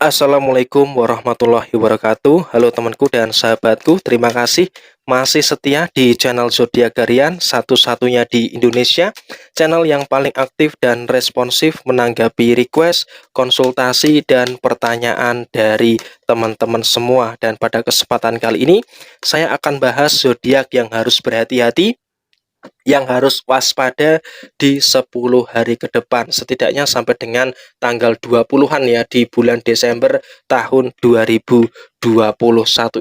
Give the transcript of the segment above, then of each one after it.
Assalamualaikum warahmatullahi wabarakatuh. Halo temanku dan sahabatku, terima kasih masih setia di channel Zodiak Harian, satu-satunya di Indonesia, channel yang paling aktif dan responsif menanggapi request, konsultasi, dan pertanyaan dari teman-teman semua. Dan pada kesempatan kali ini, saya akan bahas zodiak yang harus berhati-hati, yang harus waspada di 10 hari ke depan, setidaknya sampai dengan tanggal 20-an ya, di bulan Desember tahun 2021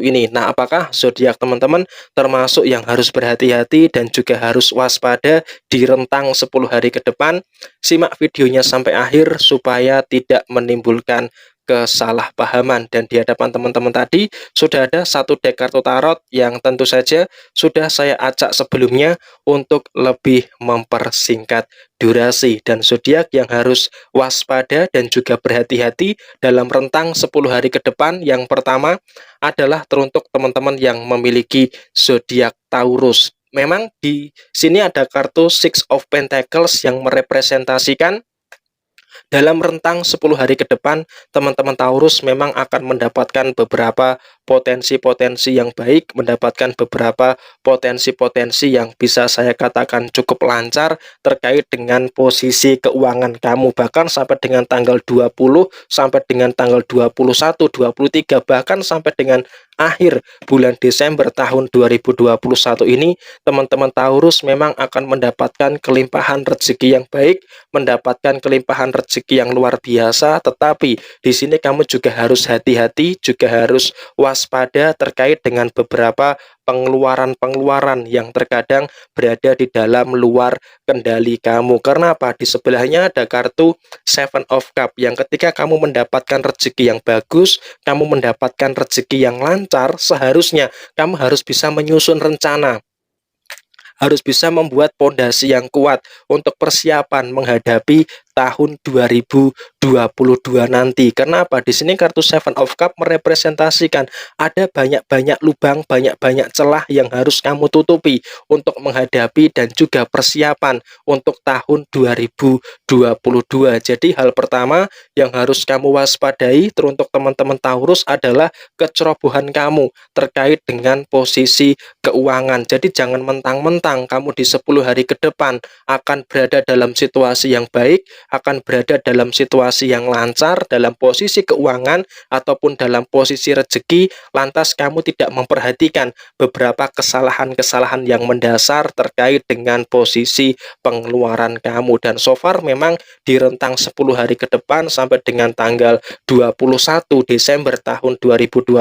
ini. Nah, apakah zodiak teman-teman termasuk yang harus berhati-hati dan juga harus waspada di rentang 10 hari ke depan? Simak videonya sampai akhir supaya tidak menimbulkan kesalahpahaman. Dan di hadapan teman-teman tadi sudah ada satu deck kartu tarot yang tentu saja sudah saya acak sebelumnya untuk lebih mempersingkat durasi. Dan zodiak yang harus waspada dan juga berhati-hati dalam rentang 10 hari ke depan, yang pertama adalah teruntuk teman-teman yang memiliki zodiak Taurus. Memang di sini ada kartu Six of Pentacles yang merepresentasikan dalam rentang 10 hari ke depan, teman-teman Taurus memang akan mendapatkan beberapa potensi-potensi yang baik, mendapatkan beberapa potensi-potensi yang bisa saya katakan cukup lancar terkait dengan posisi keuangan kamu, bahkan sampai dengan tanggal 20, sampai dengan tanggal 21, 23, bahkan sampai dengan akhir bulan Desember tahun 2021 ini, teman-teman Taurus memang akan mendapatkan kelimpahan rezeki yang baik, mendapatkan kelimpahan rezeki yang luar biasa. Tetapi di sini kamu juga harus hati-hati, juga harus waspada terkait dengan beberapa pengeluaran-pengeluaran yang terkadang berada di dalam luar kendali kamu. Karena apa? Di sebelahnya ada kartu Seven of Cup, yang ketika kamu mendapatkan rezeki yang bagus, kamu mendapatkan rezeki yang lancar, seharusnya kamu harus bisa menyusun rencana, harus bisa membuat pondasi yang kuat untuk persiapan menghadapi tahun 2022 nanti. Kenapa? Di sini kartu Seven of Cup merepresentasikan ada banyak-banyak lubang, banyak-banyak celah yang harus kamu tutupi untuk menghadapi dan juga persiapan untuk tahun 2022. Jadi hal pertama yang harus kamu waspadai teruntuk teman-teman Taurus adalah kecerobohan kamu terkait dengan posisi keuangan. Jadi jangan mentang-mentang kamu di 10 hari ke depan akan berada dalam situasi yang baik, akan berada dalam situasi yang lancar, dalam posisi keuangan ataupun dalam posisi rezeki, lantas kamu tidak memperhatikan beberapa kesalahan-kesalahan yang mendasar terkait dengan posisi pengeluaran kamu. Dan so far memang di rentang 10 hari ke depan sampai dengan tanggal 21 Desember tahun 2021,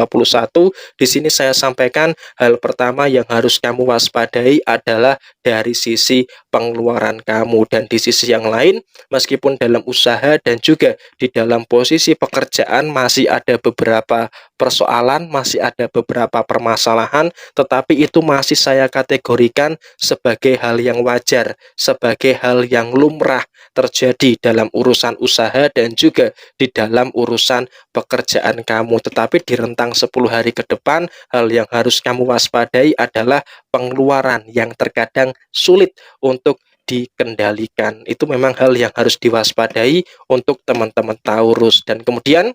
di sini saya sampaikan hal pertama yang harus kamu waspadai adalah dari sisi pengeluaran kamu. Dan di sisi yang lain, meskipun dalam usaha dan juga di dalam posisi pekerjaan masih ada beberapa persoalan, masih ada beberapa permasalahan, tetapi itu masih saya kategorikan sebagai hal yang wajar, sebagai hal yang lumrah terjadi dalam urusan usaha dan juga di dalam urusan pekerjaan kamu. Tetapi di rentang 10 hari ke depan, hal yang harus kamu waspadai adalah pengeluaran yang terkadang sulit untuk dikendalikan. Itu memang hal yang harus diwaspadai untuk teman-teman Taurus. Dan kemudian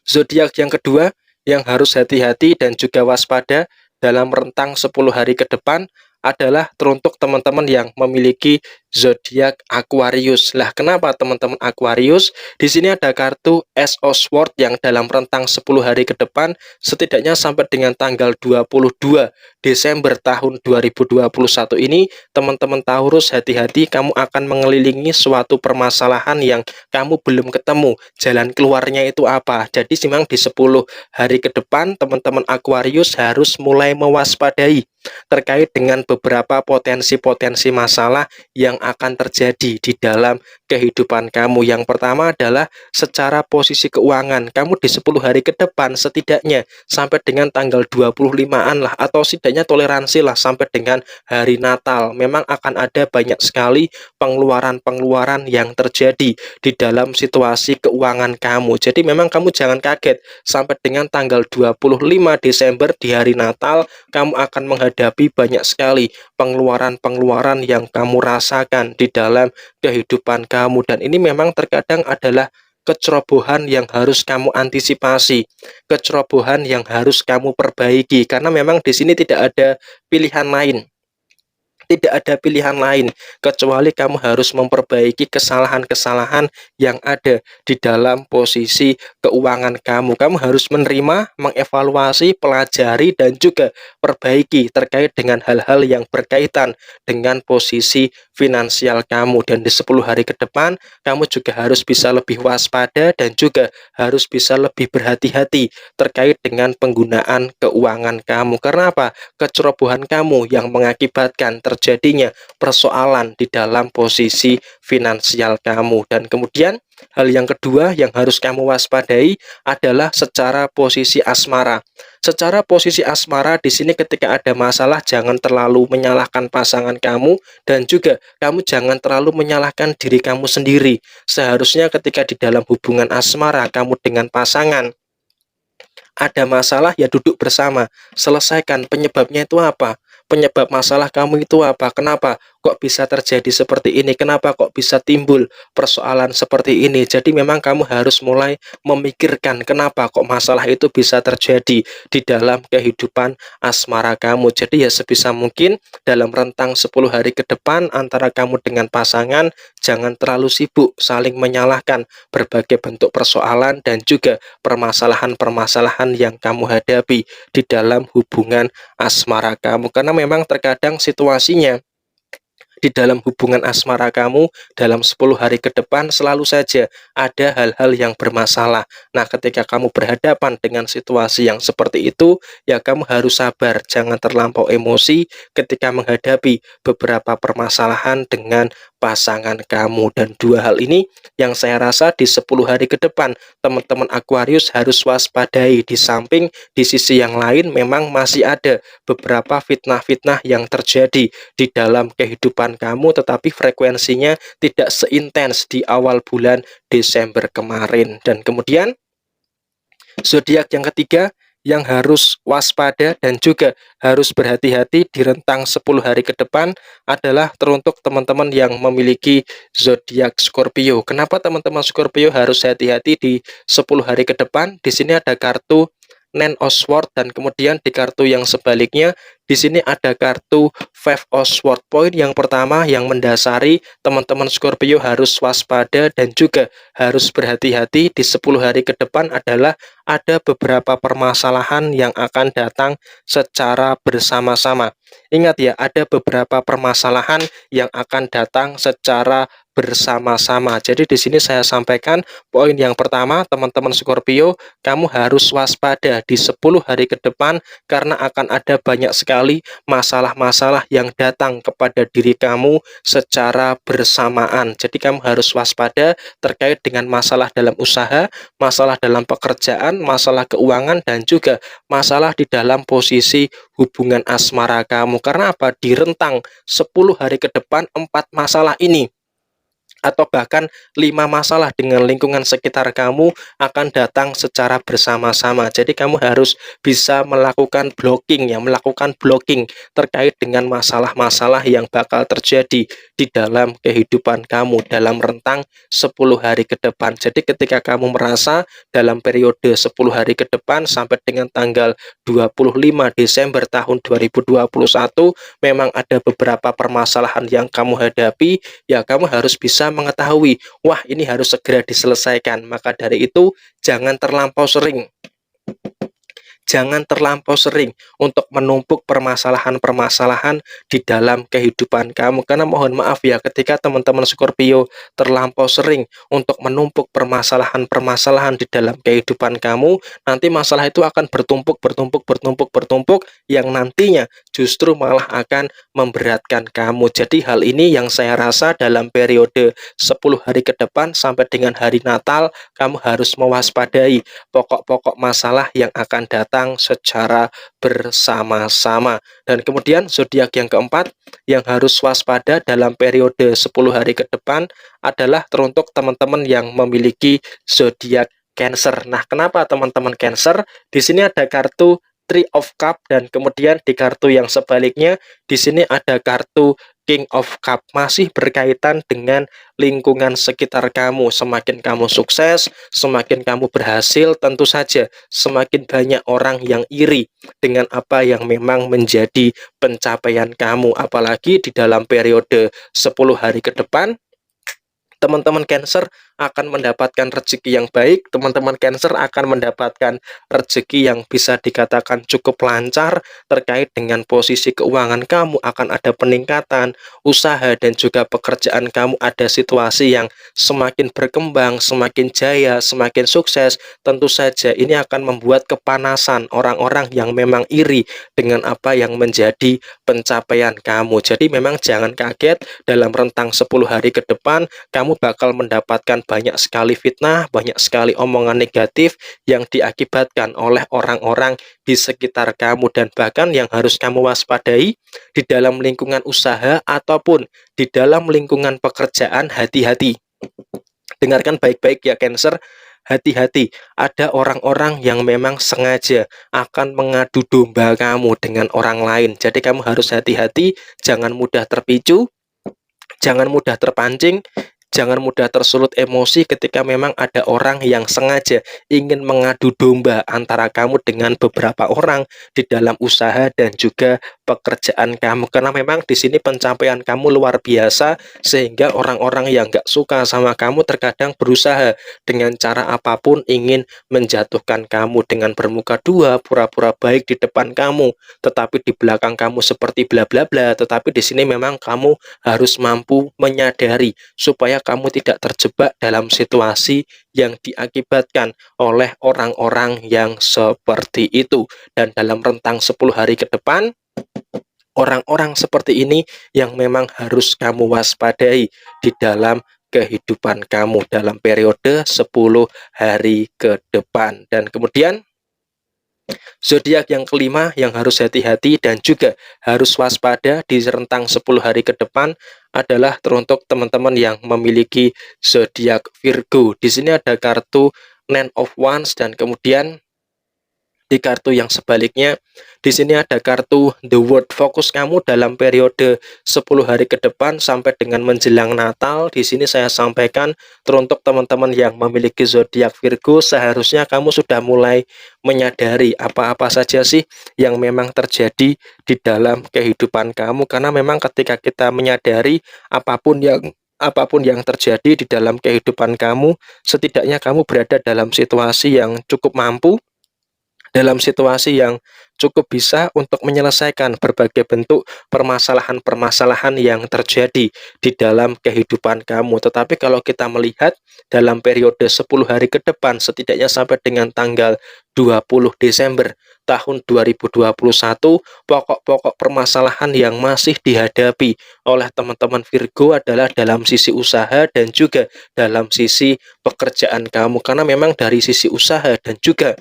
zodiak yang kedua yang harus hati-hati dan juga waspada dalam rentang 10 hari ke depan adalah teruntuk teman-teman yang memiliki zodiak Aquarius. Lah, kenapa teman-teman Aquarius? Di sini ada kartu Ace of Swords yang dalam rentang 10 hari ke depan, setidaknya sampai dengan tanggal 22 Desember tahun 2021 ini, teman-teman Taurus hati-hati, kamu akan mengelilingi suatu permasalahan yang kamu belum ketemu jalan keluarnya itu apa. Jadi memang di 10 hari ke depan, teman-teman Aquarius harus mulai mewaspadai terkait dengan beberapa potensi-potensi masalah yang akan terjadi di dalam kehidupan kamu. Yang pertama adalah secara posisi keuangan. Kamu di 10 hari ke depan setidaknya sampai dengan tanggal 25-an lah, atau setidaknya toleransi lah sampai dengan hari Natal. Memang akan ada banyak sekali pengeluaran-pengeluaran yang terjadi di dalam situasi keuangan kamu. Jadi memang kamu jangan kaget sampai dengan tanggal 25 Desember di hari Natal, kamu akan menghadapi banyak sekali pengeluaran-pengeluaran yang kamu rasakan di dalam kehidupan kamu. Dan ini memang terkadang adalah kecerobohan yang harus kamu antisipasi, kecerobohan yang harus kamu perbaiki, karena memang di sini tidak ada pilihan lain. Tidak ada pilihan lain kecuali kamu harus memperbaiki kesalahan-kesalahan yang ada di dalam posisi keuangan kamu. Kamu harus menerima, mengevaluasi, pelajari, dan juga perbaiki terkait dengan hal-hal yang berkaitan dengan posisi finansial kamu. Dan di 10 hari ke depan, kamu juga harus bisa lebih waspada dan juga harus bisa lebih berhati-hati terkait dengan penggunaan keuangan kamu. Karena apa? Kecerobohan kamu yang mengakibatkan terjadinya persoalan di dalam posisi finansial kamu. Dan kemudian hal yang kedua yang harus kamu waspadai adalah secara posisi asmara. Secara posisi asmara di sini ketika ada masalah jangan terlalu menyalahkan pasangan kamu dan juga kamu jangan terlalu menyalahkan diri kamu sendiri. Seharusnya ketika di dalam hubungan asmara kamu dengan pasangan ada masalah, ya duduk bersama, selesaikan penyebabnya itu apa, penyebab masalah kamu itu apa, kenapa kok bisa terjadi seperti ini, kenapa kok bisa timbul persoalan seperti ini. Jadi memang kamu harus mulai memikirkan kenapa kok masalah itu bisa terjadi di dalam kehidupan asmara kamu. Jadi ya sebisa mungkin dalam rentang 10 hari ke depan antara kamu dengan pasangan jangan terlalu sibuk saling menyalahkan berbagai bentuk persoalan dan juga permasalahan-permasalahan yang kamu hadapi di dalam hubungan asmara kamu. Karena memang terkadang situasinya di dalam hubungan asmara kamu dalam 10 hari ke depan selalu saja ada hal-hal yang bermasalah. Nah, ketika kamu berhadapan dengan situasi yang seperti itu, ya kamu harus sabar, jangan terlampau emosi ketika menghadapi beberapa permasalahan dengan pasangan kamu. Dan dua hal ini yang saya rasa di 10 hari ke depan teman-teman Aquarius harus waspadai. Di samping di sisi yang lain memang masih ada beberapa fitnah-fitnah yang terjadi di dalam kehidupan kamu, tetapi frekuensinya tidak seintens di awal bulan Desember kemarin. Dan kemudian zodiak yang ketiga yang harus waspada dan juga harus berhati-hati di rentang 10 hari ke depan adalah teruntuk teman-teman yang memiliki zodiak Scorpio. Kenapa teman-teman Scorpio harus hati-hati di 10 hari ke depan? Di sini ada kartu Nine of Swords dan kemudian di kartu yang sebaliknya di sini ada kartu Five of Swords. Poin yang pertama yang mendasari teman-teman Scorpio harus waspada dan juga harus berhati-hati di 10 hari ke depan adalah ada beberapa permasalahan yang akan datang secara bersama-sama. Ingat ya, ada beberapa permasalahan yang akan datang secara bersama-sama. Jadi di sini saya sampaikan poin yang pertama, teman-teman Scorpio, kamu harus waspada di 10 hari ke depan karena akan ada banyak sekali masalah-masalah yang datang kepada diri kamu secara bersamaan. Jadi kamu harus waspada terkait dengan masalah dalam usaha, masalah dalam pekerjaan, masalah keuangan, dan juga masalah di dalam posisi hubungan asmara kamu. Karena apa? Di rentang 10 hari ke depan 4 masalah ini atau bahkan 5 masalah dengan lingkungan sekitar kamu akan datang secara bersama-sama. Jadi kamu harus bisa melakukan blocking ya, melakukan blocking terkait dengan masalah-masalah yang bakal terjadi di dalam kehidupan kamu dalam rentang 10 hari ke depan. Jadi ketika kamu merasa dalam periode 10 hari ke depan sampai dengan tanggal 25 Desember tahun 2021 memang ada beberapa permasalahan yang kamu hadapi, ya kamu harus bisa mengetahui, wah ini harus segera diselesaikan. Maka dari itu jangan terlampau sering untuk menumpuk permasalahan-permasalahan di dalam kehidupan kamu. Karena mohon maaf ya, ketika teman-teman Scorpio terlampau sering untuk menumpuk permasalahan-permasalahan di dalam kehidupan kamu, nanti masalah itu akan bertumpuk yang nantinya justru malah akan memberatkan kamu. Jadi hal ini yang saya rasa dalam periode 10 hari ke depan sampai dengan hari Natal, kamu harus mewaspadai pokok-pokok masalah yang akan datang secara bersama-sama. Dan kemudian zodiak yang keempat yang harus waspada dalam periode 10 hari ke depan adalah teruntuk teman-teman yang memiliki zodiak Cancer. Nah, kenapa teman-teman Cancer? Di sini ada kartu Three of Cup dan kemudian di kartu yang sebaliknya di sini ada kartu King of Cup masih berkaitan dengan lingkungan sekitar kamu. Semakin kamu sukses, semakin kamu berhasil, tentu saja semakin banyak orang yang iri dengan apa yang memang menjadi pencapaian kamu. Apalagi di dalam periode 10 hari ke depan, teman-teman Cancer akan mendapatkan rezeki yang baik, teman-teman Cancer akan mendapatkan rezeki yang bisa dikatakan cukup lancar terkait dengan posisi keuangan kamu, akan ada peningkatan usaha dan juga pekerjaan kamu, ada situasi yang semakin berkembang, semakin jaya, semakin sukses. Tentu saja ini akan membuat kepanasan orang-orang yang memang iri dengan apa yang menjadi pencapaian kamu. Jadi memang jangan kaget, dalam rentang 10 hari ke depan kamu bakal mendapatkan banyak sekali fitnah, banyak sekali omongan negatif yang diakibatkan oleh orang-orang di sekitar kamu, dan bahkan yang harus kamu waspadai di dalam lingkungan usaha ataupun di dalam lingkungan pekerjaan, hati-hati. Dengarkan baik-baik ya Cancer, hati-hati, ada orang-orang yang memang sengaja akan mengadu domba kamu dengan orang lain. Jadi kamu harus hati-hati, jangan mudah terpicu, jangan mudah terpancing, jangan mudah tersulut emosi ketika memang ada orang yang sengaja ingin mengadu domba antara kamu dengan beberapa orang di dalam usaha dan juga pekerjaan kamu. Karena memang di sini pencapaian kamu luar biasa, sehingga orang-orang yang gak suka sama kamu terkadang berusaha dengan cara apapun ingin menjatuhkan kamu dengan bermuka dua, pura-pura baik di depan kamu, tetapi di belakang kamu seperti bla bla bla. Tetapi di sini memang kamu harus mampu menyadari supaya kamu tidak terjebak dalam situasi yang diakibatkan oleh orang-orang yang seperti itu. Dan dalam rentang 10 hari ke depan, orang-orang seperti ini yang memang harus kamu waspadai di dalam kehidupan kamu dalam periode 10 hari ke depan. Dan kemudian zodiak yang kelima yang harus hati-hati dan juga harus waspada di rentang 10 hari ke depan adalah teruntuk teman-teman yang memiliki zodiak Virgo. Di sini ada kartu Nine of Wands, dan kemudian di kartu yang sebaliknya di sini ada kartu The World. Fokus kamu dalam periode 10 hari ke depan sampai dengan menjelang Natal. Di sini saya sampaikan teruntuk teman-teman yang memiliki zodiak Virgo, seharusnya kamu sudah mulai menyadari apa-apa saja sih yang memang terjadi di dalam kehidupan kamu. Karena memang ketika kita menyadari apapun yang terjadi di dalam kehidupan kamu, setidaknya kamu berada dalam situasi yang cukup mampu, dalam situasi yang cukup bisa untuk menyelesaikan berbagai bentuk permasalahan-permasalahan yang terjadi di dalam kehidupan kamu. Tetapi kalau kita melihat dalam periode 10 hari ke depan, setidaknya sampai dengan tanggal 20 Desember tahun 2021, pokok-pokok permasalahan yang masih dihadapi oleh teman-teman Virgo adalah dalam sisi usaha dan juga dalam sisi pekerjaan kamu. Karena memang dari sisi usaha dan juga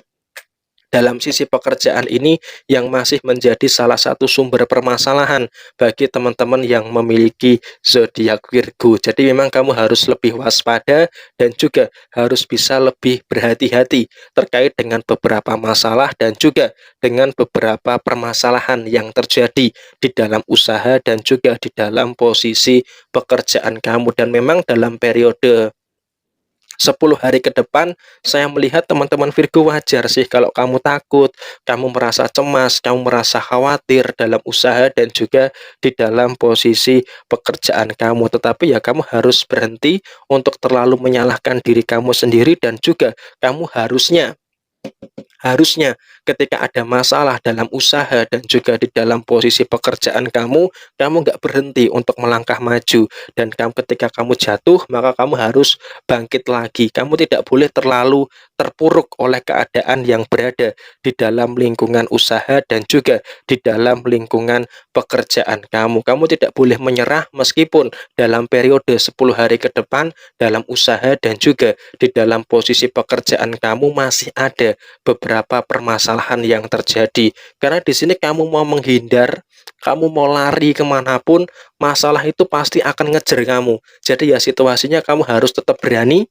dalam sisi pekerjaan ini yang masih menjadi salah satu sumber permasalahan bagi teman-teman yang memiliki zodiak Virgo. Jadi memang kamu harus lebih waspada dan juga harus bisa lebih berhati-hati terkait dengan beberapa masalah dan juga dengan beberapa permasalahan yang terjadi di dalam usaha dan juga di dalam posisi pekerjaan kamu. Dan memang dalam periode 10 hari ke depan, saya melihat teman-teman Virgo wajar sih kalau kamu takut, kamu merasa cemas, kamu merasa khawatir dalam usaha dan juga di dalam posisi pekerjaan kamu. Tetapi ya kamu harus berhenti untuk terlalu menyalahkan diri kamu sendiri, dan juga kamu harusnya ketika ada masalah dalam usaha dan juga di dalam posisi pekerjaan kamu nggak berhenti untuk melangkah maju. Dan ketika kamu jatuh, maka kamu harus bangkit lagi. Kamu tidak boleh terlalu terpuruk oleh keadaan yang berada di dalam lingkungan usaha dan juga di dalam lingkungan pekerjaan kamu. Kamu tidak boleh menyerah meskipun dalam periode 10 hari ke depan dalam usaha dan juga di dalam posisi pekerjaan kamu masih ada beberapa permasalahan yang terjadi. Karena di sini kamu mau menghindar, kamu mau lari kemanapun, masalah itu pasti akan ngejar kamu. Jadi ya situasinya kamu harus tetap berani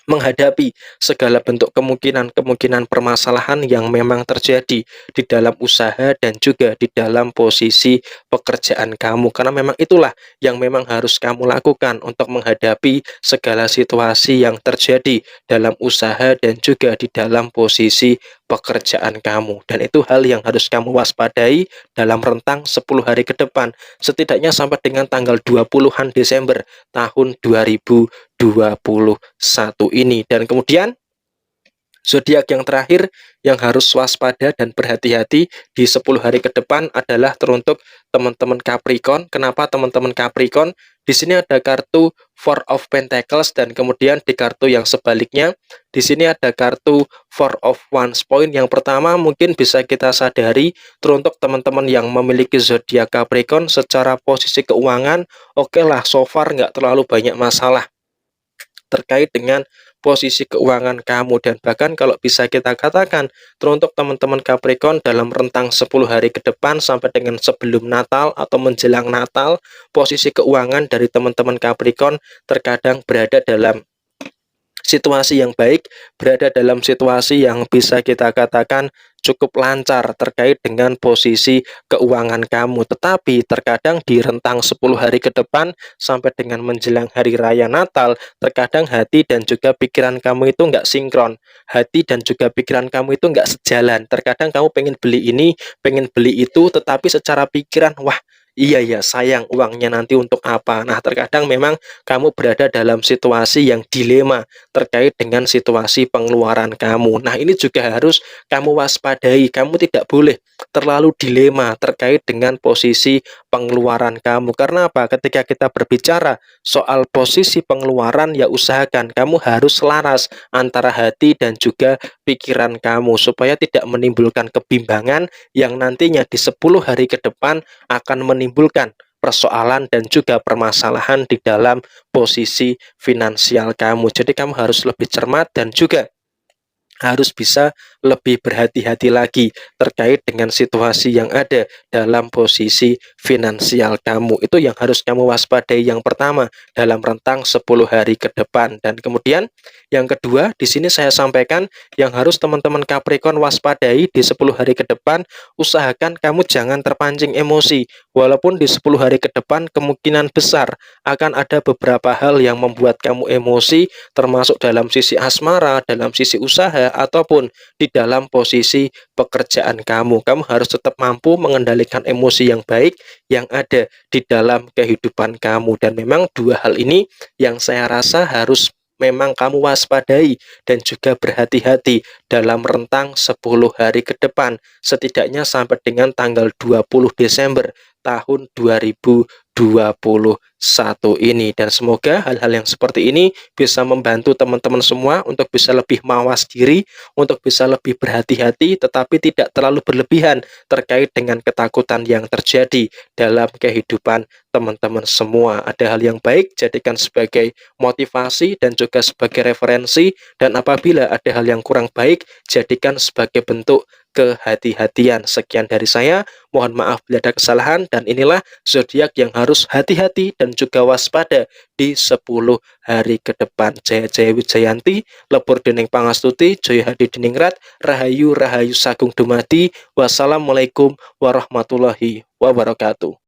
menghadapi segala bentuk kemungkinan-kemungkinan permasalahan yang memang terjadi di dalam usaha dan juga di dalam posisi pekerjaan kamu. Karena memang itulah yang memang harus kamu lakukan untuk menghadapi segala situasi yang terjadi dalam usaha dan juga di dalam posisi pekerjaan kamu. Dan itu hal yang harus kamu waspadai dalam rentang 10 hari ke depan, setidaknya sampai dengan tanggal 20-an Desember tahun 2021 ini. Dan kemudian zodiak yang terakhir yang harus waspada dan berhati-hati di 10 hari ke depan adalah teruntuk teman-teman Capricorn. Kenapa teman-teman Capricorn? Di sini ada kartu Four of Pentacles dan kemudian di kartu yang sebaliknya di sini ada kartu Four of Wands. Poin yang pertama mungkin bisa kita sadari teruntuk teman-teman yang memiliki zodiak Capricorn secara posisi keuangan, oke lah, so far nggak terlalu banyak masalah terkait dengan posisi keuangan kamu. Dan bahkan kalau bisa kita katakan teruntuk teman-teman Capricorn dalam rentang 10 hari ke depan sampai dengan sebelum Natal atau menjelang Natal, posisi keuangan dari teman-teman Capricorn terkadang berada dalam situasi yang baik, berada dalam situasi yang bisa kita katakan cukup lancar terkait dengan posisi keuangan kamu. Tetapi terkadang di rentang 10 hari ke depan sampai dengan menjelang hari raya Natal, terkadang hati dan juga pikiran kamu itu nggak sinkron. Hati dan juga pikiran kamu itu nggak sejalan. Terkadang kamu pengen beli ini, pengen beli itu, tetapi secara pikiran, wah, iya ya, sayang uangnya nanti untuk apa. Nah, terkadang memang kamu berada dalam situasi yang dilema terkait dengan situasi pengeluaran kamu. Nah, ini juga harus kamu waspadai. Kamu tidak boleh terlalu dilema terkait dengan posisi pengeluaran kamu. Karena apa? Ketika kita berbicara soal posisi pengeluaran, ya usahakan kamu harus selaras antara hati dan juga pikiran kamu supaya tidak menimbulkan kebimbangan yang nantinya di 10 hari ke depan akan menimbulkan persoalan dan juga permasalahan di dalam posisi finansial kamu. Jadi kamu harus lebih cermat dan juga harus bisa lebih berhati-hati lagi terkait dengan situasi yang ada dalam posisi finansial kamu. Itu yang harus kamu waspadai yang pertama dalam rentang 10 hari ke depan. Dan kemudian yang kedua, di sini saya sampaikan yang harus teman-teman Capricorn waspadai di 10 hari ke depan, usahakan kamu jangan terpancing emosi. Walaupun di 10 hari ke depan kemungkinan besar akan ada beberapa hal yang membuat kamu emosi, termasuk dalam sisi asmara, dalam sisi usaha, ataupun di dalam posisi pekerjaan kamu. Kamu harus tetap mampu mengendalikan emosi yang baik yang ada di dalam kehidupan kamu. Dan memang dua hal ini yang saya rasa harus memang kamu waspadai dan juga berhati-hati dalam rentang 10 hari ke depan, setidaknya sampai dengan tanggal 20 Desember tahun 2021 ini. Dan semoga hal-hal yang seperti ini bisa membantu teman-teman semua untuk bisa lebih mawas diri, untuk bisa lebih berhati-hati, tetapi tidak terlalu berlebihan terkait dengan ketakutan yang terjadi dalam kehidupan teman-teman semua. Ada hal yang baik, jadikan sebagai motivasi dan juga sebagai referensi, dan apabila ada hal yang kurang baik, jadikan sebagai bentuk kehati-hatian. Sekian dari saya, mohon maaf bila ada kesalahan, dan inilah zodiak yang harus hati-hati dan juga waspada di 10 hari ke depan. Jaya Jaya Wijayanti, Lebur Dening Pangastuti, Jaya Hadi Diningrat, Rahayu Rahayu Sagung Dumadi. Wassalamualaikum warahmatullahi wabarakatuh.